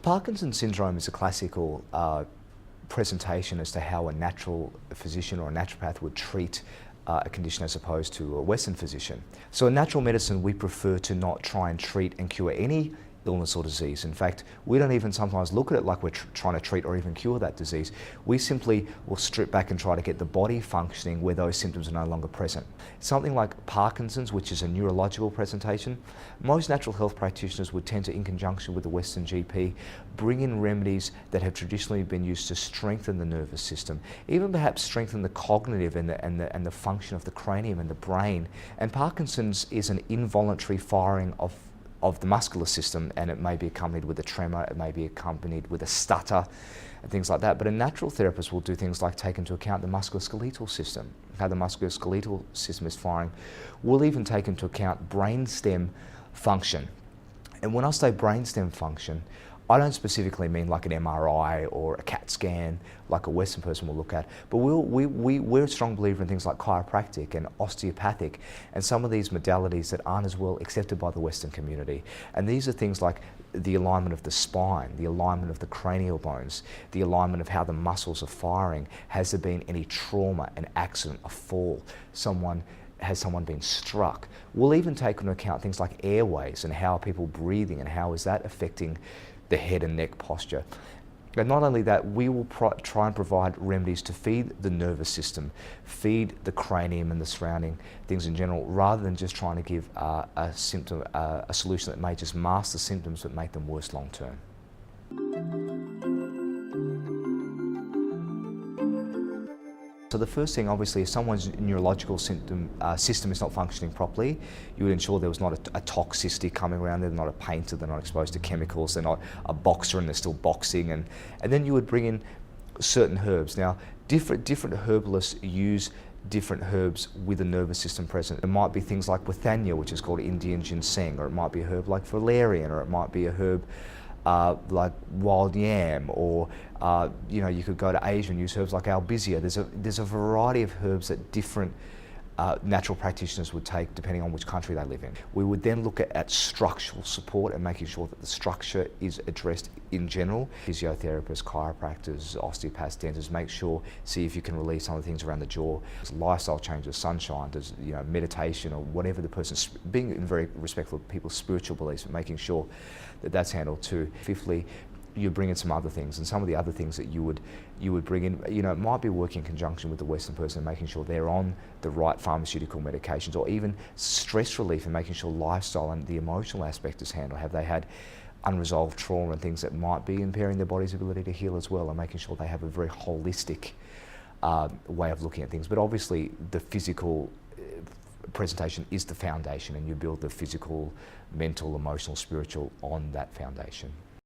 Parkinson's syndrome is a classical presentation as to how a natural physician or a naturopath would treat a condition as opposed to a Western physician. So in natural medicine, we prefer to not try and treat and cure any illness or disease. In fact, we don't even sometimes look at it like we're trying to treat or even cure that disease. We simply will strip back and try to get the body functioning where those symptoms are no longer present. Something like Parkinson's, which is a neurological presentation, most natural health practitioners would tend to, in conjunction with the Western GP, bring in remedies that have traditionally been used to strengthen the nervous system, even perhaps strengthen the cognitive and the function of the cranium and the brain. And Parkinson's is an involuntary firing of the muscular system, and it may be accompanied with a tremor, it may be accompanied with a stutter and things like that. But a natural therapist will do things like take into account the musculoskeletal system, how the musculoskeletal system is firing. We'll even take into account brainstem function. And when I say brainstem function, I don't specifically mean like an MRI or a CAT scan like a Western person will look at, but we're a strong believer in things like chiropractic and osteopathic and some of these modalities that aren't as well accepted by the Western community. And these are things like the alignment of the spine, the alignment of the cranial bones, the alignment of how the muscles are firing. Has there been any trauma, an accident, a fall, has someone been struck? We'll even take into account things like airways and how are people breathing and how is that affecting the head and neck posture. And not only that, we will try and provide remedies to feed the nervous system, feed the cranium and the surrounding things in general, rather than just trying to give a solution that may just mask the symptoms but make them worse long term. So the first thing, obviously, if someone's neurological system is not functioning properly, you would ensure there was not a toxicity coming around, they're not a painter, they're not exposed to chemicals, they're not a boxer and they're still boxing, and then you would bring in certain herbs. Now, different herbalists use different herbs with the nervous system present. It might be things like withania, which is called Indian ginseng, or it might be a herb like valerian, or it might be a herb like wild yam, or you could go to Asia and use herbs like albizia. There's a variety of herbs that different natural practitioners would take depending on which country they live in. We would then look at structural support and making sure that the structure is addressed in general. Physiotherapists, chiropractors, osteopaths, dentists, see if you can release some of the things around the jaw. Lifestyle changes, sunshine, meditation, or whatever the person's, being very respectful of people's spiritual beliefs, but making sure that that's handled too. Fifthly, you bring in some other things, and some of the other things that you would bring in, it might be working in conjunction with the Western person and making sure they're on the right pharmaceutical medications, or even stress relief and making sure lifestyle and the emotional aspect is handled. Have they had unresolved trauma and things that might be impairing their body's ability to heal as well, and making sure they have a very holistic way of looking at things. But obviously the physical presentation is the foundation, and you build the physical, mental, emotional, spiritual on that foundation.